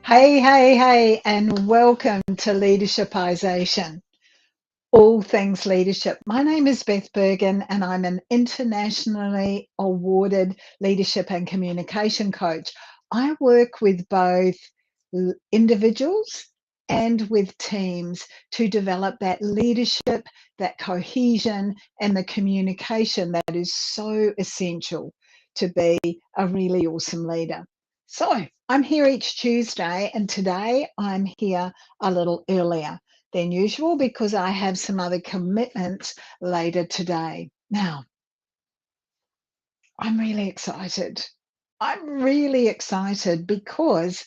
Hey, hey, hey, and welcome to Leadershipization, all things leadership. My name is Beth Bergen, and I'm an internationally awarded leadership and communication coach. I work with both individuals and with teams to develop that leadership, that cohesion, and the communication that is so essential to be a really awesome leader. So I'm here each Tuesday, and today I'm here a little earlier than usual because I have some other commitments later today. Now, I'm really excited. I'm really excited because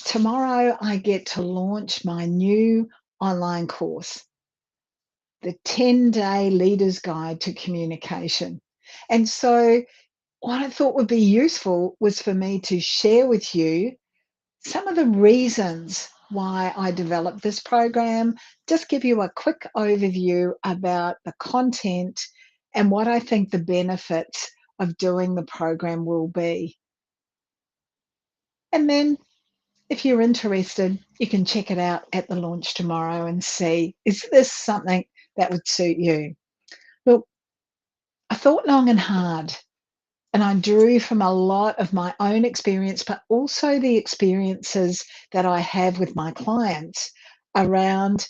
tomorrow I get to launch my new online course, the 10-day Leader's Guide to Communication. And so, what I thought would be useful was for me to share with you some of the reasons why I developed this program, just give you a quick overview about the content and what I think the benefits of doing the program will be. And then if you're interested, you can check it out at the launch tomorrow and see, is this something that would suit you? Look, I thought long and hard, and I drew from a lot of my own experience, but also the experiences that I have with my clients around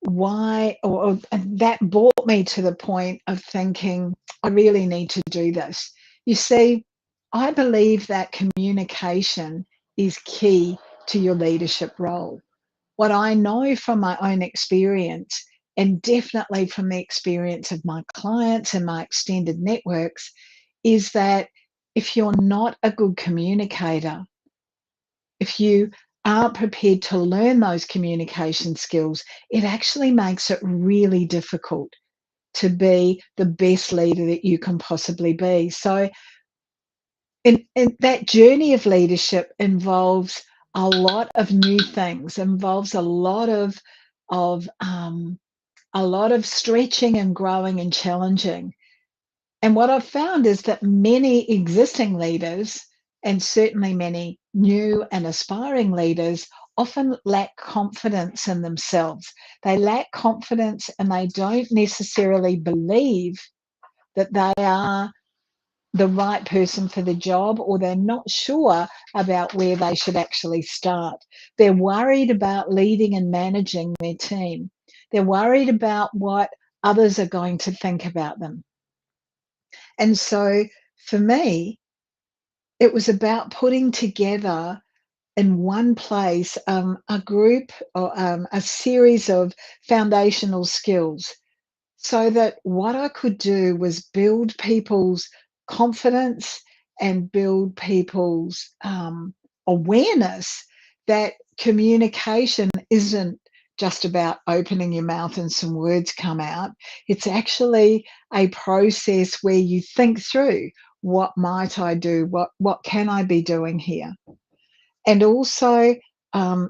why, and that brought me to the point of thinking, I really need to do this. You see, I believe that communication is key to your leadership role. What I know from my own experience, and definitely from the experience of my clients and my extended networks, is that if you're not a good communicator, if you aren't prepared to learn those communication skills, it actually makes it really difficult to be the best leader that you can possibly be. So, in that journey of leadership involves a lot of new things, involves of a lot of stretching and growing and challenging. And what I've found is that many existing leaders, and certainly many new and aspiring leaders, often lack confidence in themselves. They lack confidence and they don't necessarily believe that they are the right person for the job, or they're not sure about where they should actually start. They're worried about leading and managing their team. They're worried about what others are going to think about them. And so for me, it was about putting together in one place a group or a series of foundational skills so that what I could do was build people's confidence and build people's awareness that communication isn't just about opening your mouth and some words come out. It's actually a process where you think through, what might I do? What can I be doing here? And also,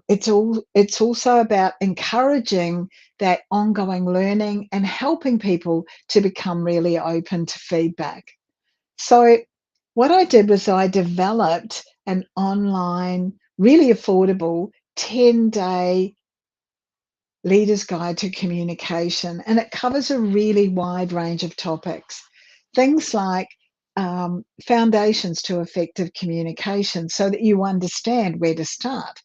it's also about encouraging that ongoing learning and helping people to become really open to feedback. So what I did was I developed an online, really affordable 10-day Leader's Guide to Communication, and it covers a really wide range of topics. Things like foundations to effective communication so that you understand where to start,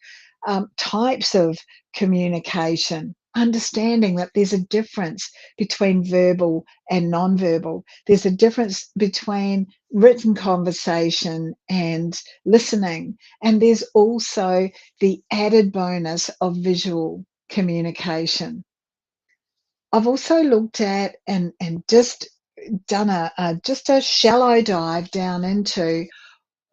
types of communication, understanding that there's a difference between verbal and nonverbal. There's a difference between written conversation and listening. And there's also the added bonus of visual communication. I've also looked at and just done just a shallow dive down into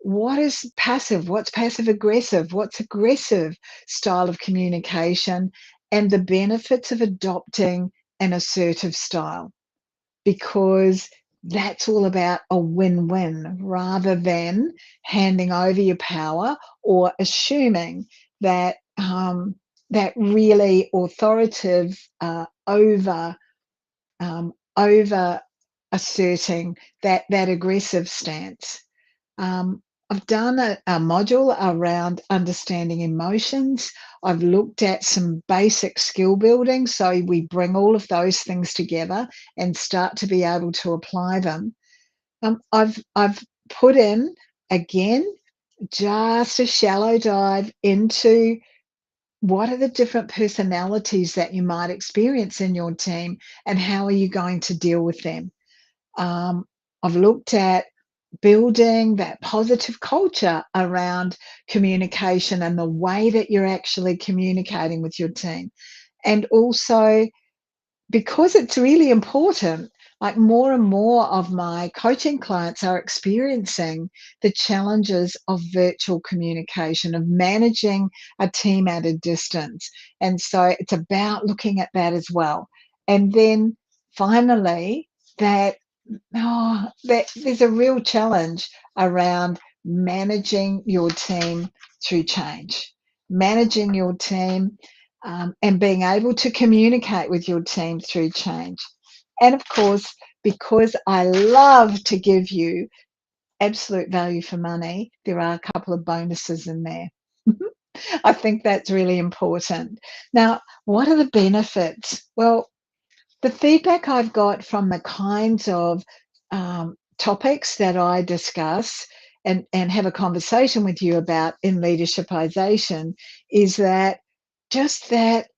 what is passive, what's passive aggressive, what's aggressive style of communication, and the benefits of adopting an assertive style, because that's all about a win-win rather than handing over your power or assuming that that really authoritative over asserting that aggressive stance. I've done a module around understanding emotions. I've looked at some basic skill building, so we bring all of those things together and start to be able to apply them. I've put in, again, just a shallow dive into what are the different personalities that you might experience in your team, and how are you going to deal with them? Um, I've looked at building that positive culture around communication and the way that you're actually communicating with your team. And also, because it's really important, like more and more of my coaching clients are experiencing the challenges of virtual communication, of managing a team at a distance. And so it's about looking at that as well. And then finally, that that there's a real challenge around managing your team through change, managing your team, and being able to communicate with your team through change. And of course, because I love to give you absolute value for money, there are a couple of bonuses in there. I think that's really important. Now, what are the benefits? Well, the feedback I've got from the kinds of topics that I discuss and have a conversation with you about in leadershipization is that just that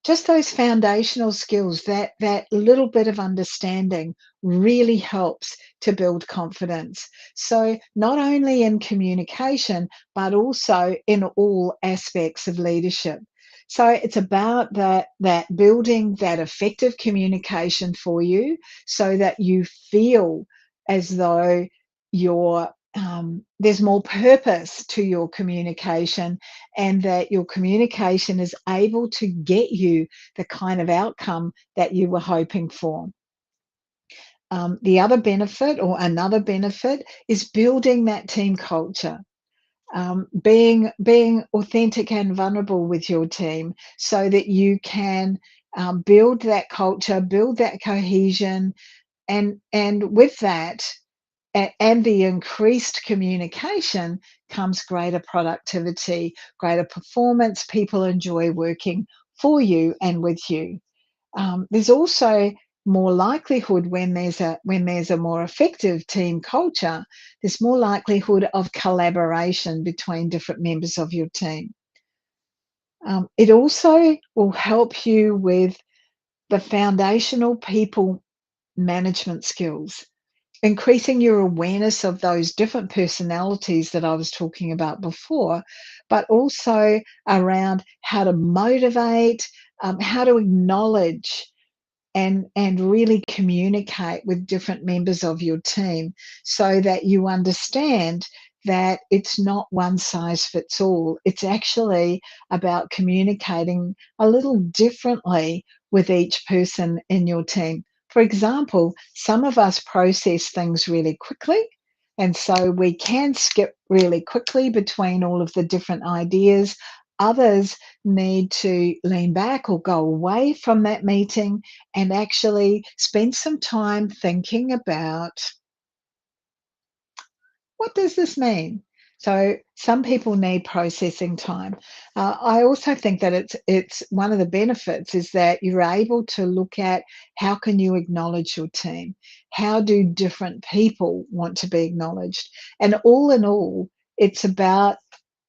just those foundational skills, that little bit of understanding really helps to build confidence. So not only in communication, but also in all aspects of leadership. So it's about that building that effective communication for you, so that you feel as though there's more purpose to your communication, and that your communication is able to get you the kind of outcome that you were hoping for. The other benefit, or another benefit, is building that team culture. Being authentic and vulnerable with your team, so that you can build that culture, build that cohesion, and with that, and the increased communication comes greater productivity, greater performance. People enjoy working for you and with you. There's also more likelihood, when there's a more effective team culture, there's more likelihood of collaboration between different members of your team. It also will help you with the foundational people management skills, increasing your awareness of those different personalities that I was talking about before, but also around how to motivate, how to acknowledge and really communicate with different members of your team, so that you understand that it's not one size fits all. It's actually about communicating a little differently with each person in your team. For example, some of us process things really quickly, and so we can skip really quickly between all of the different ideas. Others need to lean back or go away from that meeting and actually spend some time thinking about, what does this mean? So some people need processing time. I also think that it's one of the benefits is that you're able to look at, how can you acknowledge your team? How do different people want to be acknowledged? And all in all, it's about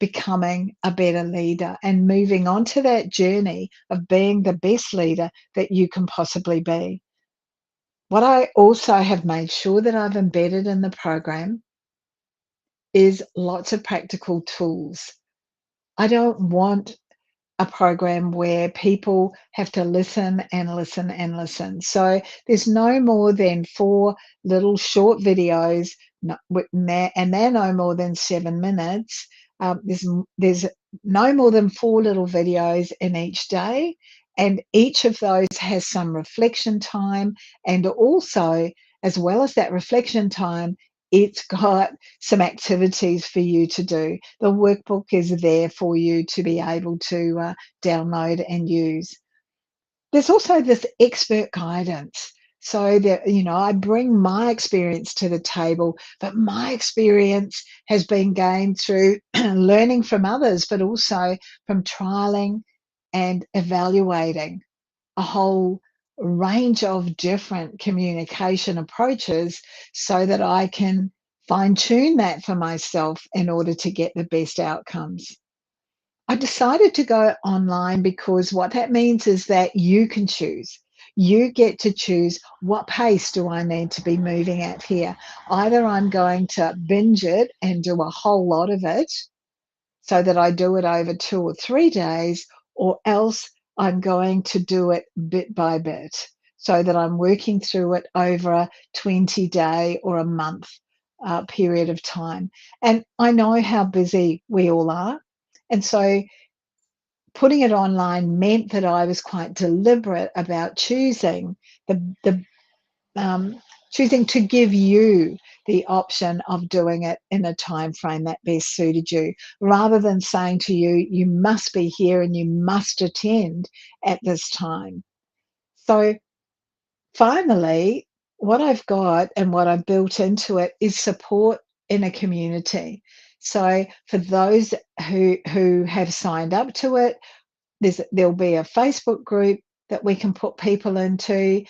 becoming a better leader and moving on to that journey of being the best leader that you can possibly be. What I also have made sure that I've embedded in the program is lots of practical tools. I don't want a program where people have to listen and listen and listen. So there's no more than four little short videos, and they're no more than 7 minutes. There's no more than four little videos in each day, and each of those has some reflection time, and also, as well as that reflection time, it's got some activities for you to do. The workbook is there for you to be able to download and use. There's also this expert guidance. so that, I bring my experience to the table, but my experience has been gained through learning from others, but also from trialing and evaluating a whole range of different communication approaches so that I can fine tune that for myself in order to get the best outcomes. I decided to go online because what that means is that you can choose. You get to choose, what pace do I need to be moving at here? Either I'm going to binge it and do a whole lot of it so that I do it over 2 or 3 days, or else I'm going to do it bit by bit so that I'm working through it over a 20-day or a month period of time. And I know how busy we all are. And so putting it online meant that I was quite deliberate about the um, choosing to give you the option of doing it in a time frame that best suited you, rather than saying to you, you must be here and you must attend at this time. So finally, what I've got and what I've built into it is support in a community. So for those who have signed up to it, there'll be a Facebook group that we can put people into,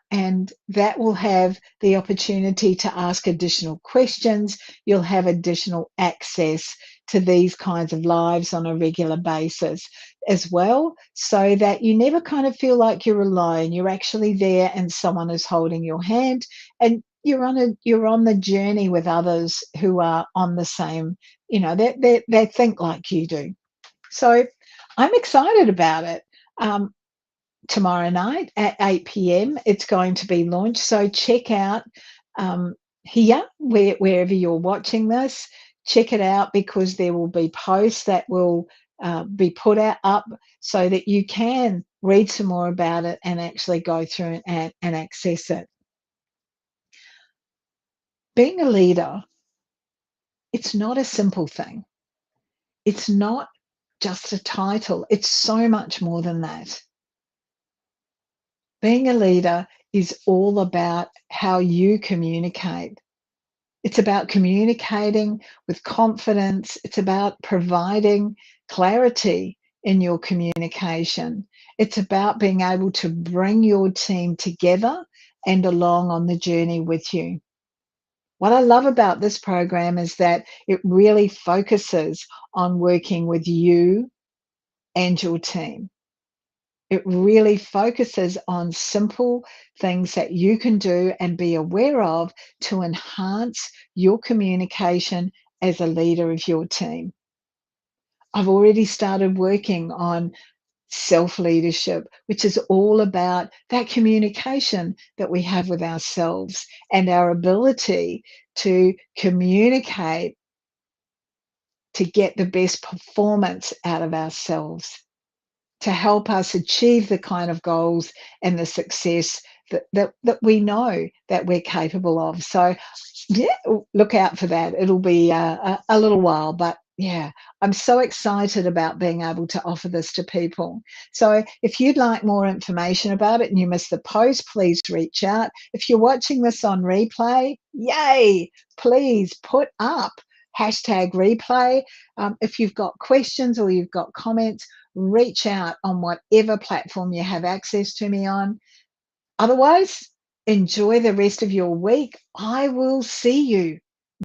and that will have the opportunity to ask additional questions. You'll have additional access to these kinds of lives on a regular basis as well, so that you never kind of feel like you're alone. You're actually there and someone is holding your hand, and you're on the journey with others who are on the same, they think like you do. So I'm excited about it. Um, Tomorrow night at 8 p.m., it's going to be launched. So check out here, wherever you're watching this, check it out, because there will be posts that will be put up so that you can read some more about it and actually go through and access it. Being a leader, it's not a simple thing. It's not just a title. It's so much more than that. Being a leader is all about how you communicate. It's about communicating with confidence. It's about providing clarity in your communication. It's about being able to bring your team together and along on the journey with you. What I love about this program is that it really focuses on working with you and your team. It really focuses on simple things that you can do and be aware of to enhance your communication as a leader of your team. I've already started working on self leadership, which is all about that communication that we have with ourselves and our ability to communicate to get the best performance out of ourselves, to help us achieve the kind of goals and the success that we know that we're capable of. So, yeah, look out for that. It'll be a little while, but yeah, I'm so excited about being able to offer this to people. So if you'd like more information about it and you missed the post, please reach out. If you're watching this on replay, yay, please put up #replay. If you've got questions or you've got comments, reach out on whatever platform you have access to me on. Otherwise, enjoy the rest of your week. I will see you